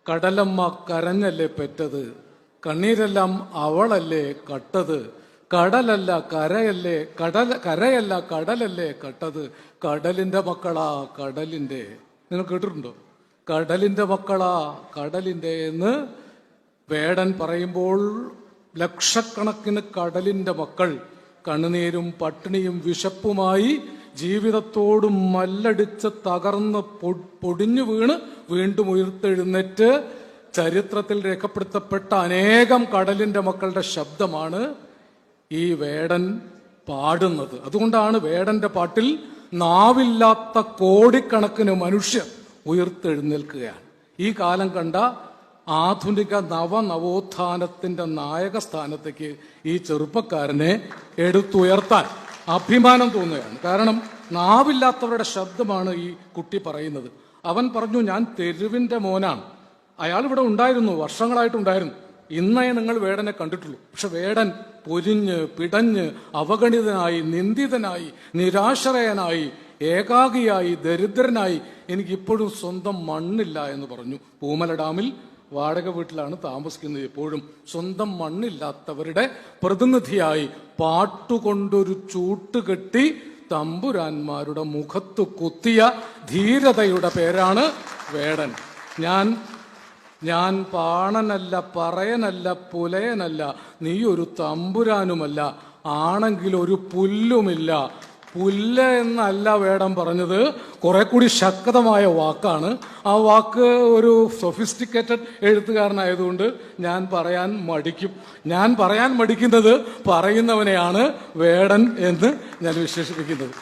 കടലമ്മ കരഞ്ഞല്ലേ പെറ്റത്, കണ്ണീരെല്ലാം അവളല്ലേ കട്ടത്. കടലല്ല കരയല്ലേ കരയല്ല കടലല്ലേ കട്ടത്. കടലിന്റെ മക്കളാ കടലിന്റെ. നിങ്ങൾ കേട്ടിട്ടുണ്ടോ? കടലിന്റെ മക്കളാ കടലിന്റെ എന്ന് വേടൻ പറയുമ്പോൾ ലക്ഷക്കണക്കിന് കടലിന്റെ മക്കൾ കണ്ണുനീരും പട്ടിണിയും വിശപ്പുമായി ജീവിതത്തോടും മല്ലടിച്ച് തകർന്ന് പൊടിഞ്ഞു വീണ് വീണ്ടും ഉയർത്തെഴുന്നേറ്റ് ചരിത്രത്തിൽ രേഖപ്പെടുത്തപ്പെട്ട അനേകം കടലിന്റെ മക്കളുടെ ശബ്ദമാണ് ഈ വേടൻ പാടുന്നത്. അതുകൊണ്ടാണ് വേടന്റെ പാട്ടിൽ നാവില്ലാത്ത കോടിക്കണക്കിന് മനുഷ്യർ ഉയർത്തെഴുന്നേൽക്കുകയാണ്. ഈ കാലം കണ്ട ആധുനിക നവോത്ഥാനത്തിന്റെ നായക സ്ഥാനത്തേക്ക് ഈ ചെറുപ്പക്കാരനെ എടുത്തുയർത്താൻ അഭിമാനം തോന്നുകയാണ്. കാരണം നാവില്ലാത്തവരുടെ ശബ്ദമാണ് ഈ കുട്ടി പറയുന്നത്. അവൻ പറഞ്ഞു, ഞാൻ തെരുവിന്റെ മോനാണ്. അയാൾ ഇവിടെ ഉണ്ടായിരുന്നു, വർഷങ്ങളായിട്ടുണ്ടായിരുന്നു. ഇന്നേ നിങ്ങൾ വേടനെ കണ്ടിട്ടുള്ളൂ. പക്ഷെ വേടൻ പൊരിഞ്ഞ് പിടഞ്ഞ് അവഗണിതനായി, നിന്ദിതനായി, നിരാശ്രയനായി, ഏകാഗിയായി, ദരിദ്രനായി, എനിക്കിപ്പോഴും സ്വന്തം മണ്ണില്ല എന്ന് പറഞ്ഞു. പൂമല ഡാമിൽ വാടക വീട്ടിലാണ് താമസിക്കുന്നത്. എപ്പോഴും സ്വന്തം മണ്ണില്ലാത്തവരുടെ പ്രതിനിധിയായി പാട്ടുകൊണ്ടൊരു ചൂട്ടുകെട്ടി തമ്പുരാന്മാരുടെ മുഖത്ത് കുത്തിയ ധീരതയുടെ പേരാണ് വേടൻ. ഞാൻ പാണനല്ല, പറയനല്ല, പുലയനല്ല, നീ ഒരു തമ്പുരാനുമല്ല, ആണെങ്കിൽ ഒരു പുല്ലുമില്ല. പുല്ല എന്നല്ല വേടൻ പറഞ്ഞത്, കുറെ കൂടി ശക്തമായ വാക്കാണ്. ആ വാക്ക് ഒരു സൊഫിസ്റ്റിക്കേറ്റഡ് എഴുത്തുകാരനായതുകൊണ്ട് ഞാൻ പറയാൻ മടിക്കുന്നത് പറയുന്നവനെയാണ് വേടൻ എന്ന് ഞാൻ വിശേഷിപ്പിക്കുന്നത്.